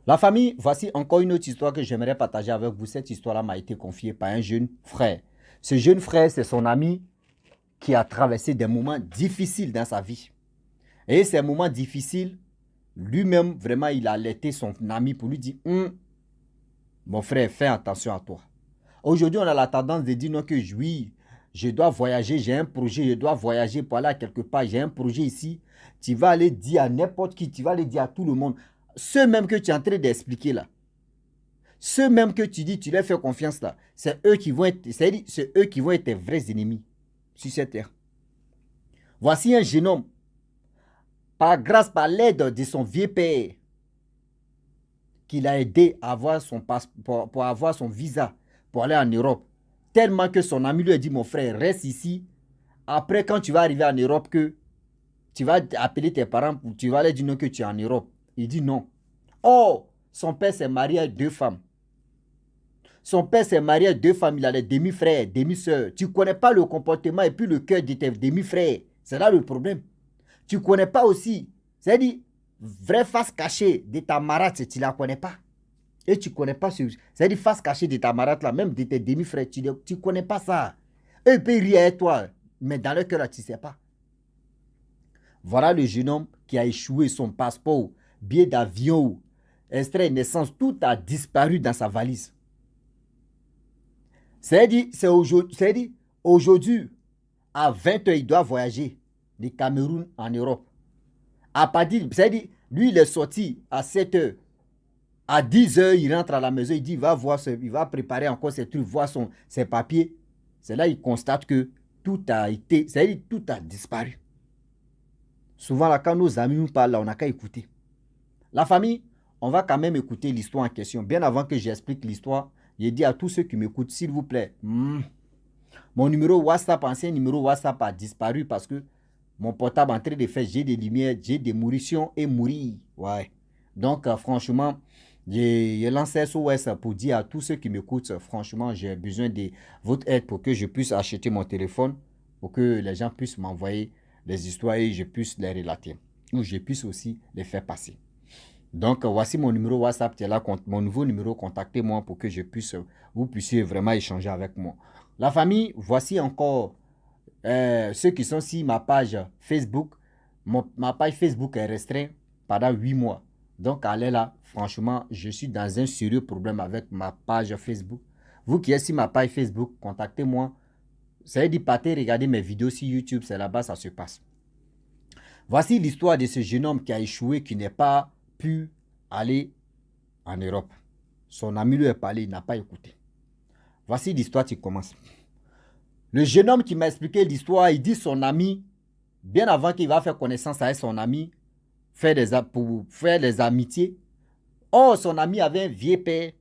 La famille, voici encore une autre histoire que j'aimerais partager avec vous. Cette histoire-là m'a été confiée par un jeune frère. Ce jeune frère, c'est son ami qui a traversé des moments difficiles dans sa vie. Et ces moments difficiles, lui-même, vraiment, il a alerté son ami pour lui dire, mon frère, fais attention à toi. Aujourd'hui, on a la tendance de dire non que oui, je dois voyager, j'ai un projet, je dois voyager pour aller à quelque part, j'ai un projet ici. Tu vas aller dire à n'importe qui, tu vas aller dire à tout le monde. Ceux même que tu es en train d'expliquer là, ceux même que tu dis, tu leur fais confiance là, c'est eux qui vont être, c'est eux qui vont être tes vrais ennemis sur cette terre. Voici un jeune homme, par l'aide de son vieux père, qu'il a aidé à avoir son passeport, pour avoir son visa pour aller en Europe. Tellement que son ami lui a dit, mon frère, reste ici. Après, quand tu vas arriver en Europe, que tu vas appeler tes parents, tu vas leur dire non que tu es en Europe. Il dit non. Oh, son père s'est marié à deux femmes. Son père s'est marié à deux femmes, il a des demi-frères, demi-sœurs. Tu ne connais pas le comportement et puis le cœur de tes demi-frères. C'est là le problème. Tu ne connais pas aussi. C'est-à-dire, vraie face cachée de ta marate, tu ne la connais pas. Et tu ne connais pas ce. C'est-à-dire, face cachée de ta marate, là, même de tes demi-frères, tu ne connais pas ça. Eux, ils peuvent rire avec toi, mais dans leur cœur, là, tu ne sais pas. Voilà le jeune homme qui a échoué son passeport, billet d'avion, extrait de naissance, tout a disparu dans sa valise. C'est-à-dire, aujourd'hui, à 20 heures, il doit voyager du Cameroun en Europe. À partir, c'est-à-dire, lui, il est sorti à 7 heures. À 10 heures, il rentre à la maison, il dit, il va préparer encore ses trucs, voir ses papiers. C'est là qu'il constate que tout a été, c'est-à-dire, tout a disparu. Souvent, là, quand nos amis nous parlent, là, on n'a qu'à écouter. La famille, on va quand même écouter l'histoire en question. Bien avant que j'explique l'histoire, j'ai dit à tous ceux qui m'écoutent, s'il vous plaît, mon numéro WhatsApp, ancien numéro WhatsApp a disparu parce que mon portable est en train de faire j'ai des lumières, j'ai des mouritions et mourir. Ouais. Donc, franchement, j'ai lancé SOS pour dire à tous ceux qui m'écoutent, franchement, j'ai besoin de votre aide pour que je puisse acheter mon téléphone, pour que les gens puissent m'envoyer les histoires et je puisse les relater. Ou je puisse aussi les faire passer. Donc, voici mon numéro WhatsApp, là, mon nouveau numéro, contactez-moi pour que vous puissiez vraiment échanger avec moi. La famille, voici encore ceux qui sont sur ma page Facebook. Ma page Facebook est restreinte pendant 8 mois. Donc, allez là, franchement, je suis dans un sérieux problème avec ma page Facebook. Vous qui êtes sur ma page Facebook, contactez-moi. Ça veut dire, partez regarder mes vidéos sur YouTube, c'est là-bas ça se passe. Voici l'histoire de ce jeune homme qui a échoué, qui n'est pas pu aller en Europe. Son ami lui a parlé, il n'a pas écouté. Voici l'histoire qui commence. Le jeune homme qui m'a expliqué l'histoire, il dit son ami, bien avant qu'il va faire connaissance avec son ami, pour faire des amitiés. Oh, son ami avait un vieux père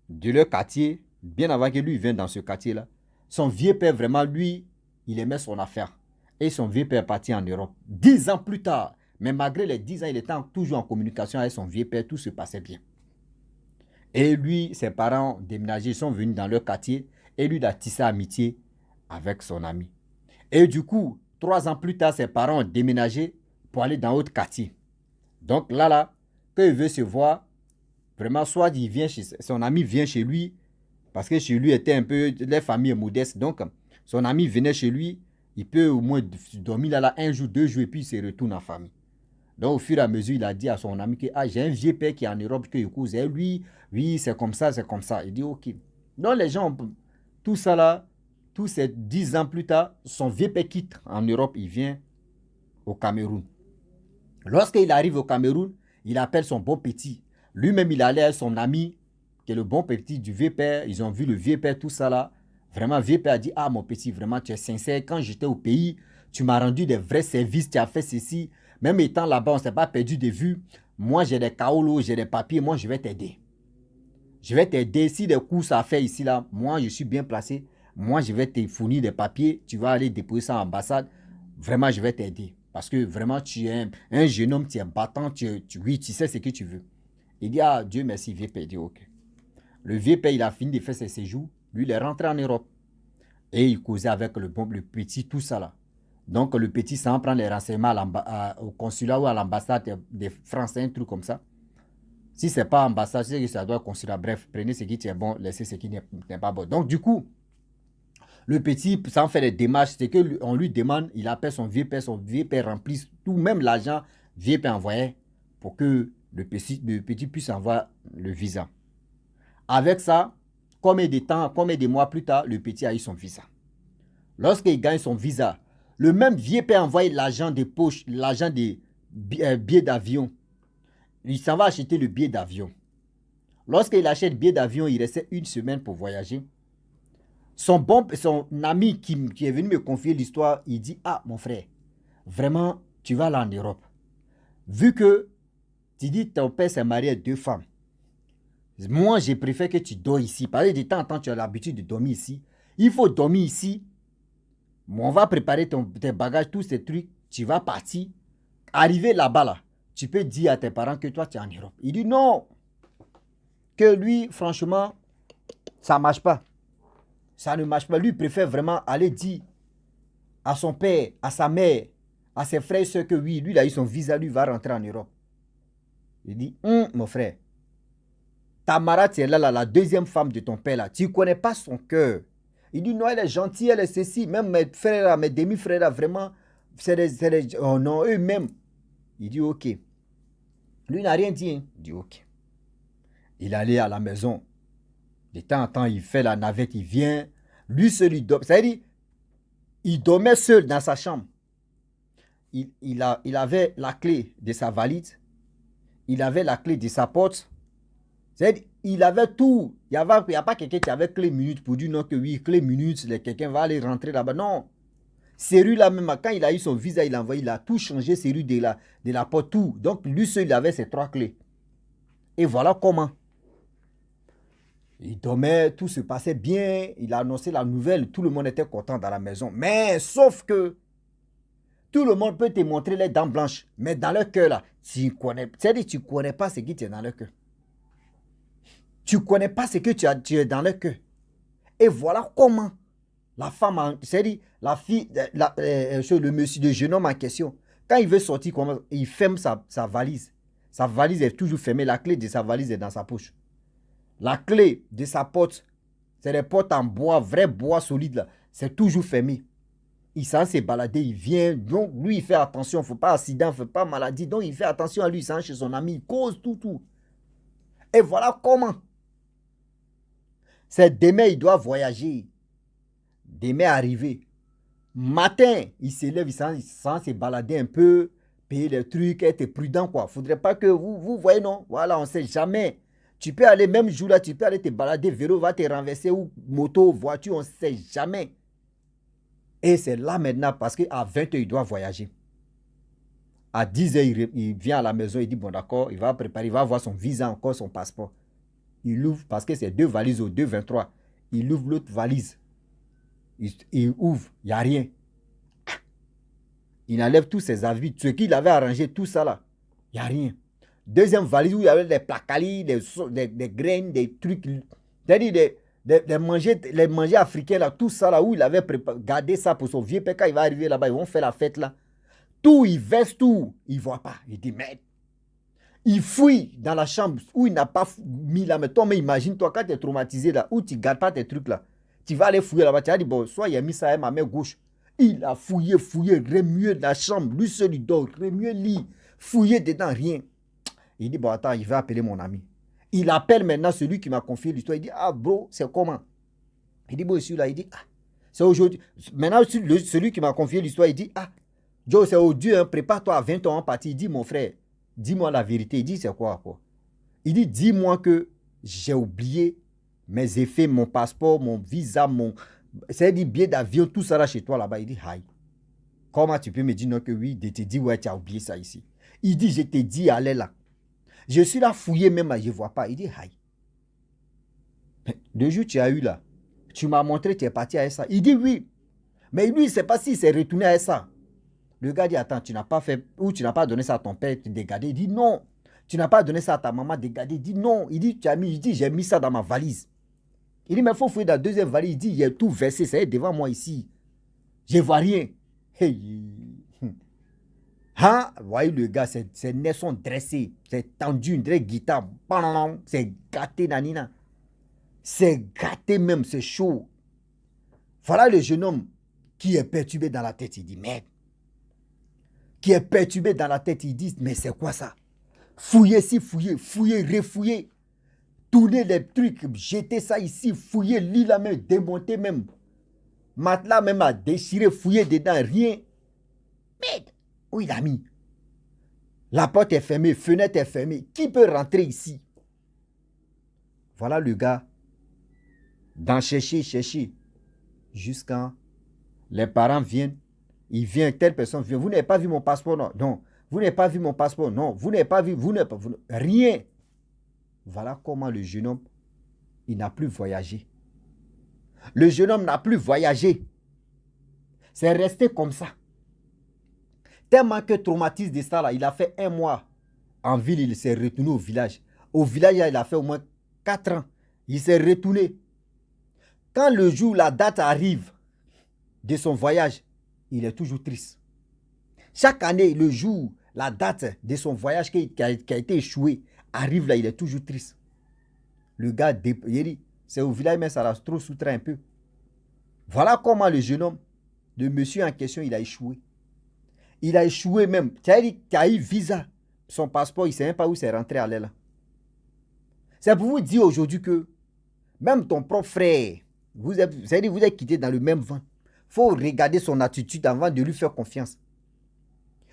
de leur quartier, bien avant que lui vienne dans ce quartier-là. Son vieux père, vraiment, lui, il aimait son affaire. Et son vieux père est parti en Europe. 10 ans plus tard, mais malgré les 10 ans, il était toujours en communication avec son vieux père, tout se passait bien. Et lui, ses parents déménagés, sont venus dans leur quartier et lui, il a tissé amitié avec son ami. Et du coup, 3 ans plus tard, ses parents ont déménagé pour aller dans l'autre quartier. Donc là, quand il veut se voir, vraiment, soit il vient chez son ami vient chez lui, parce que chez lui était un peu, les familles modestes. Donc, son ami venait chez lui, il peut au moins dormir là un jour, 2 jours, et puis il se retourne en famille. Donc, au fur et à mesure, il a dit à son ami que j'ai un vieux père qui est en Europe, que écoute, et lui, oui, c'est comme ça, c'est comme ça. Il dit, ok. Donc, les gens, tout ça là, tous ces 10 ans plus tard, son vieux père quitte en Europe, il vient au Cameroun. Lorsqu'il arrive au Cameroun, il appelle son bon petit. Lui-même, il allait avec son ami, qui est le bon petit du vieux père. Ils ont vu le vieux père, tout ça là. Vraiment, le vieux père a dit, ah mon petit, vraiment, tu es sincère. Quand j'étais au pays, tu m'as rendu des vrais services, tu as fait ceci. Même étant là-bas, on ne s'est pas perdu de vue. Moi, j'ai des kaolos, j'ai des papiers, moi, je vais t'aider. Je vais t'aider. Si des courses à faire ici, là, moi, je suis bien placé. Moi, je vais te fournir des papiers. Tu vas aller déposer ça à l'ambassade. Vraiment, je vais t'aider. Parce que vraiment, tu es un jeune homme, tu es battant, oui, tu sais ce que tu veux. Il dit, ah, Dieu merci, vieux père. Il dit, ok. Le vieux père, il a fini de faire ses séjours. Lui, il est rentré en Europe. Et il causait avec le petit, tout ça là. Donc, le petit, sans prendre les renseignements au consulat ou à l'ambassade des Français, un truc comme ça. Si ce n'est pas ambassade, c'est que ça doit consulat. Bref, prenez ce qui est bon, laissez ce qui n'est pas bon. Donc, du coup, le petit, sans faire des démarches, c'est qu'on lui demande, il appelle son vieux père remplisse tout, même l'argent, vieux père envoyé pour que le petit puisse envoyer le visa. Avec ça, combien de mois plus tard, le petit a eu son visa. Lorsqu'il gagne son visa, le même vieux père envoie l'argent de poche, l'argent des billets d'avion. Il s'en va acheter le billet d'avion. Lorsqu'il achète le billet d'avion, il restait une semaine pour voyager. Son ami qui est venu me confier l'histoire, il dit, ah mon frère, vraiment, tu vas là en Europe. Vu que tu dis ton père s'est marié à 2 femmes, moi je préfère que tu dors ici. Parce que de temps en temps, tu as l'habitude de dormir ici. Il faut dormir ici. On va préparer tes bagages, tous ces trucs. Tu vas partir. Arriver là-bas, là, tu peux dire à tes parents que toi, tu es en Europe. Il dit non. Que lui, franchement, ça ne marche pas. Ça ne marche pas. Lui, il préfère vraiment aller dire à son père, à sa mère, à ses frères et soeurs que oui, lui, il a eu son visa, lui, va rentrer en Europe. Il dit, mon frère, Tamara, tu es là, la deuxième femme de ton père, là. Tu ne connais pas son cœur. Il dit, non, elle est gentille, elle est ceci. Même mes frères, mes demi-frères, vraiment, oh non, eux-mêmes. Il dit, ok. Lui n'a rien dit. Hein. Il dit, ok. Il allait à la maison. De temps en temps, il fait la navette, il vient. Lui seul, il dort. C'est-à-dire, il dormait seul dans sa chambre. Il avait la clé de sa valise. Il avait la clé de sa porte. C'est-à-dire, il avait tout. Il n'y a pas quelqu'un qui avait clé minute pour dire non que oui, clé minute, quelqu'un va aller rentrer là-bas. Non. C'est lui là même, quand il a eu son visa, il a tout changé, c'est lui de la porte, tout. Donc, lui seul, il avait ses 3 clés. Et voilà comment. Il dormait, tout se passait bien. Il a annoncé la nouvelle, tout le monde était content dans la maison. Mais, sauf que, tout le monde peut te montrer les dents blanches. Mais dans leur cœur, là, tu ne connais pas ce qui est dans leur cœur. Tu ne connais pas ce que tu es dans leur cœur. Et voilà comment la femme, c'est-à-dire la fille, le monsieur, le jeune homme en question, quand il veut sortir, il ferme sa valise. Sa valise est toujours fermée. La clé de sa valise est dans sa poche. La clé de sa porte, c'est des portes en bois, vrai bois solide là. C'est toujours fermé. Il s'en s'est baladé, il vient. Donc, lui, il fait attention. Il ne faut pas accident, il ne faut pas maladie. Donc, il fait attention à lui. Il s'en chez son ami. Il cause tout. Et voilà comment. C'est demain, il doit voyager. Demain arrivé. Matin, il s'élève, il s'en se balader un peu, payer les trucs, être prudent quoi. Faudrait pas que vous voyez non. Voilà, on sait jamais. Tu peux aller même jour là, tu peux aller te balader, vélo va te renverser ou moto, voiture, on sait jamais. Et c'est là maintenant parce qu'à 20h, il doit voyager. À 10h, il vient à la maison, il dit bon d'accord, il va préparer, il va avoir son visa encore, son passeport. Il ouvre parce que c'est 2 valises au 2,23. Il ouvre l'autre valise. Il ouvre, il n'y a rien. Il enlève tous ses avis, ce qu'il avait arrangé, tout ça là. Il n'y a rien. Deuxième valise où il y avait des placalis, des graines, des trucs. C'est-à-dire les manger africains là, tout ça là, où il avait gardé ça pour son vieux père. Quand il va arriver là-bas, ils vont faire la fête là. Tout, il verse tout. Il ne voit pas. Il dit merde. Il fouille dans la chambre où il n'a pas mis là. Mais toi, mais imagine-toi quand tu es traumatisé là, où tu ne gardes pas tes trucs là. Tu vas aller fouiller là-bas. Tu vas dire, bon, soit il a mis ça à ma main gauche. Il a fouillé, remué la chambre. Lui seul, il dort, remué le lit. Fouillé dedans, rien. Il dit, bon, attends, il va appeler mon ami. Il appelle maintenant celui qui m'a confié l'histoire. Il dit, ah, bro, c'est comment? Il dit, bon, celui-là, il dit, ah, c'est aujourd'hui. Maintenant, celui qui m'a confié l'histoire, il dit, ah, Joe, c'est aujourd'hui, hein, prépare-toi à 20 ans en partie. Il dit, mon frère, dis-moi la vérité. Il dit, c'est quoi? Il dit, dis-moi que j'ai oublié mes effets, mon passeport, mon visa, c'est-à-dire billet d'avion, tout ça là chez toi là-bas. Il dit, aïe. Comment tu peux me dire non que oui, de te dire, ouais, tu as oublié ça ici. Il dit, je t'ai dit, allez là. Je suis là fouillé même, je ne vois pas. Il dit, aïe. Le jour tu as eu là, tu m'as montré, tu es parti à ça. Il dit, oui. Mais lui, il ne sait pas s'il s'est retourné à ça. Le gars dit, attends, tu n'as pas fait, ou tu n'as pas donné ça à ton père, tu dégardé. Il dit, non. Tu n'as pas donné ça à ta maman, dégardé. Il dit, non. Il dit, j'ai mis ça dans ma valise. Il dit, mais il faut fouiller dans la deuxième valise. Il dit, il y a tout versé, ça est devant moi ici. Je ne vois rien. Hey. Hein? Vous voyez le gars, ses nez sont dressés, c'est tendu, une vraie guitare. C'est gâté, nanina. C'est gâté même, c'est chaud. Voilà le jeune homme qui est perturbé dans la tête. Il dit, merde. Qui est perturbé dans la tête. Il dit, mais c'est quoi ça? Fouiller ici, fouiller, refouiller. Tourner les trucs, jeter ça ici, fouiller, lit la main, démonter même. Matelas même à déchirer, fouiller dedans, rien. Merde. Où il a mis? La porte est fermée, fenêtre est fermée. Qui peut rentrer ici? Voilà le gars. D'en chercher. Jusqu'à les parents viennent. Il vient, telle personne vient. Vous n'avez pas vu mon passeport? Non. Non. Vous n'avez pas vu mon passeport? Non. Vous n'avez pas vu, rien. Voilà comment le jeune homme, il n'a plus voyagé. Le jeune homme n'a plus voyagé. C'est resté comme ça. Tellement que traumatisé de ça, là, il a fait 1 mois en ville, il s'est retourné au village. Au village, il a fait au moins 4 ans. Il s'est retourné. Quand le jour, la date arrive de son voyage, il est toujours triste. Chaque année, le jour, la date de son voyage qui a été échoué, arrive là, il est toujours triste. Le gars, il dit, c'est au village, mais ça l'a trop soutrain un peu. Voilà comment le jeune homme, le monsieur en question, il a échoué. Il a échoué même. Tu as dit qu'il a eu visa. Son passeport, il ne sait même pas où c'est rentré à l'aile. C'est pour vous dire aujourd'hui que même ton propre frère, vous êtes quittés dans le même vent. Il faut regarder son attitude avant de lui faire confiance.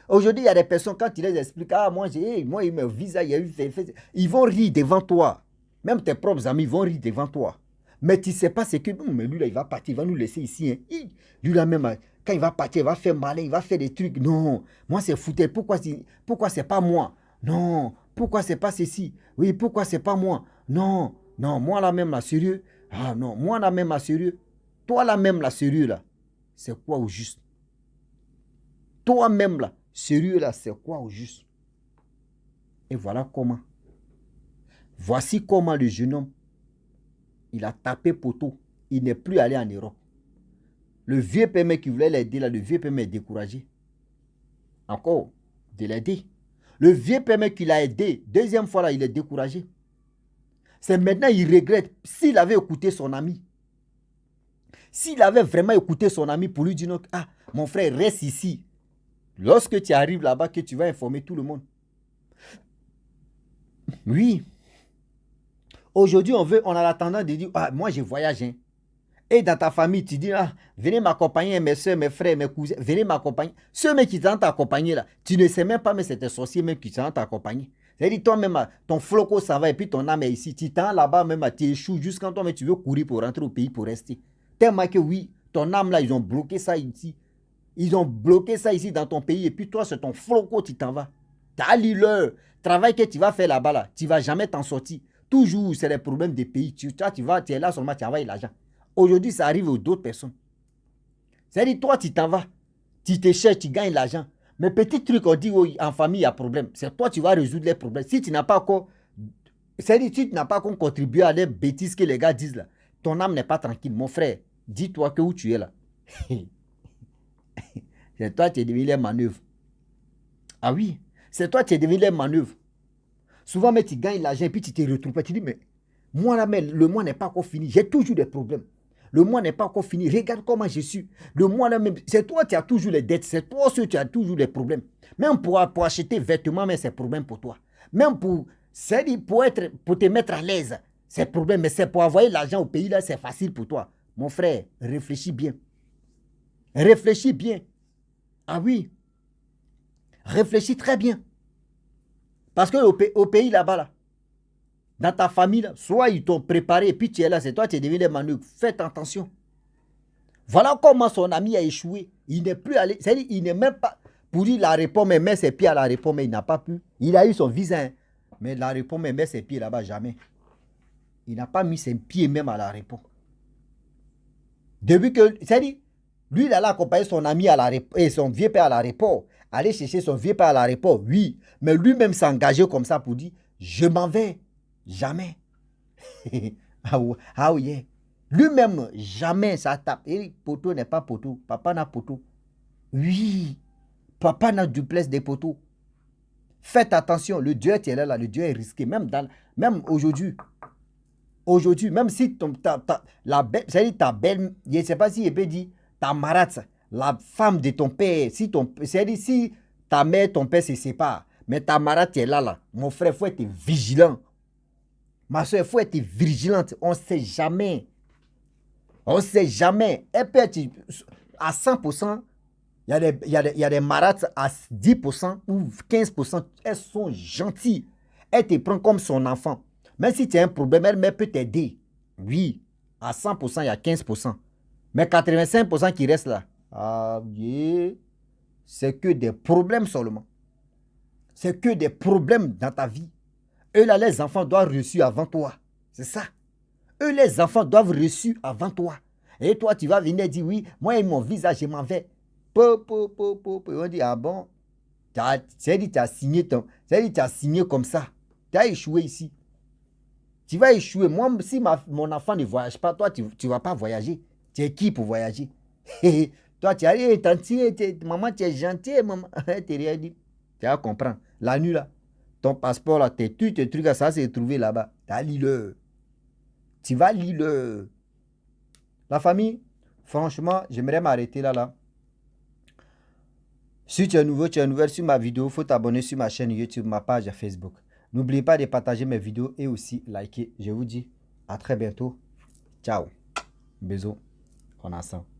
Aujourd'hui, il y a des personnes, quand tu les expliques, ah, moi, il m'a eu visa, il y a eu fait, ils vont rire devant toi. Même tes propres amis vont rire devant toi. Mais tu ne sais pas ce que, mais lui, là, il va partir, il va nous laisser ici. Hein. Lui, là, même, quand il va partir, il va faire malin, il va faire des trucs. Non, moi, c'est foutu. Pourquoi c'est pas moi? Non, pourquoi c'est pas ceci? Oui, pourquoi c'est pas moi? Non, moi, là, même, là, sérieux. Ah, non, moi, là, même, là, sérieux. Toi, là, même, là, sérieux, là. C'est quoi au juste? Toi-même, là, sérieux, là, c'est quoi au juste? Et voilà comment. Voici comment le jeune homme, il a tapé poteau. Il n'est plus allé en Europe. Le vieux père qui voulait l'aider, là, le vieux père est découragé. Encore, de l'aider. Le vieux père qui l'a aidé, deuxième fois, là, il est découragé. C'est maintenant, il regrette. S'il avait écouté son ami, s'il avait vraiment écouté son ami pour lui dire, non, ah, mon frère, reste ici. Lorsque tu arrives là-bas, que tu vas informer tout le monde. Oui. Aujourd'hui, on a la tendance de dire, ah, moi, je voyage. Hein. Et dans ta famille, tu dis, ah, venez m'accompagner, mes soeurs, mes frères, mes cousins, venez m'accompagner. Ceux même qui t'ont accompagné là, tu ne sais même pas, mais c'est tes sorciers même qui t'ont accompagné. C'est-à-dire, toi-même, ton floco, ça va, et puis ton âme est ici. Tu t'en là-bas, même, tu échoues jusqu'à toi, mais tu veux courir pour rentrer au pays pour rester. Tellement que oui, ton âme là, ils ont bloqué ça ici. Ils ont bloqué ça ici dans ton pays, et puis toi, c'est ton floco, tu t'en vas. T'as le travail que tu vas faire là-bas, là, tu ne vas jamais t'en sortir. Toujours, c'est les problèmes des pays. Tu es là seulement, tu envoies l'argent. Aujourd'hui, ça arrive aux d'autres personnes. C'est-à-dire, toi, tu t'en vas. Tu te cherches, tu gagnes l'argent. Mais petit truc, on dit, oh, en famille, il y a problème. C'est toi, tu vas résoudre les problèmes. Si tu n'as pas encore... C'est-à-dire, si tu n'as pas encore contribué à les bêtises que les gars disent là, ton âme n'est pas tranquille. Mon frère, dis-toi que où tu es là. C'est toi qui es devenu les manœuvres. Ah oui, c'est toi qui es devenu les manœuvres. Souvent, mais tu gagnes l'argent et puis tu te retrouves. Tu dis, mais moi là, mais le mois n'est pas encore fini. J'ai toujours des problèmes. Le mois n'est pas encore fini. Regarde comment je suis. Le mois là même, c'est toi qui as toujours les dettes. C'est toi qui as toujours les problèmes. Même pour acheter vêtements, mais c'est problème pour toi. Même pour te mettre à l'aise, c'est problème. Mais c'est pour envoyer l'argent au pays là, c'est facile pour toi. Mon frère, réfléchis bien. Réfléchis bien. Ah oui. Réfléchis très bien. Parce que au pays là-bas, là, dans ta famille, là, soit ils t'ont préparé et puis tu es là, c'est toi qui es devenu les manœuvres. Faites attention. Voilà comment son ami a échoué. Il n'est plus allé, c'est-à-dire il n'est même pas, pour dire la réponse, mais met ses pieds à la réponse, mais il n'a pas pu. Il a eu son visa, hein, mais la réponse, mais met ses pieds là-bas, jamais. Il n'a pas mis ses pieds même à la réponse. Depuis que, c'est-à-dire, lui, il allait accompagner son ami à l'aéroport, et son vieux père à l'aéroport. Aller chercher son vieux père à l'aéroport, oui. Mais lui-même s'est engagé comme ça pour dire, je m'en vais. Jamais. Ah oui. Lui-même, jamais ça tape. Et poteau n'est pas poteau. Papa n'a poteau. Oui. Papa n'a duplex des poteaux. Faites attention, le Dieu est là, le Dieu est risqué. Même aujourd'hui. Aujourd'hui, même si ta belle, je ne sais pas si il peut dire, ta marate, la femme de ton père, c'est-à-dire si ta mère et ton père se séparent, mais ta marate est là. Mon frère, il faut être vigilant. Ma soeur, il faut être vigilante. On ne sait jamais. On ne sait jamais. Elle peut être à 100%. Il y a des marates à 10% ou 15%. Elles sont gentilles. Elle te prend comme son enfant. Même si tu as un problème, elle peut t'aider. Oui, à 100%, il y a 15%. Mais 85% qui restent là, ah oui, c'est que des problèmes seulement. C'est que des problèmes dans ta vie. Eux là, les enfants doivent reçu avant toi. C'est ça. Eux, les enfants doivent reçu avant toi. Et toi, tu vas venir dire, oui, moi et mon visage, je m'en vais. On dit, ah bon, c'est dit, tu as signé comme ça. Tu as échoué ici. Tu vas échouer. Moi, si mon enfant ne voyage pas, toi, tu ne vas pas voyager. Tu es qui pour voyager? Toi, tu as dit, maman, tu es gentille, maman. Tu rien dit. Tu vas comprendre. La nuit, là, ton passeport, là, tes trucs, ça s'est trouvé là-bas. Tu as lis-le. Tu vas lire-le. La famille, franchement, j'aimerais m'arrêter là. Si tu es nouveau, sur ma vidéo, il faut t'abonner sur ma chaîne YouTube, ma page Facebook. N'oubliez pas de partager mes vidéos et aussi liker. Je vous dis à très bientôt. Ciao. Bisous. On ensemble.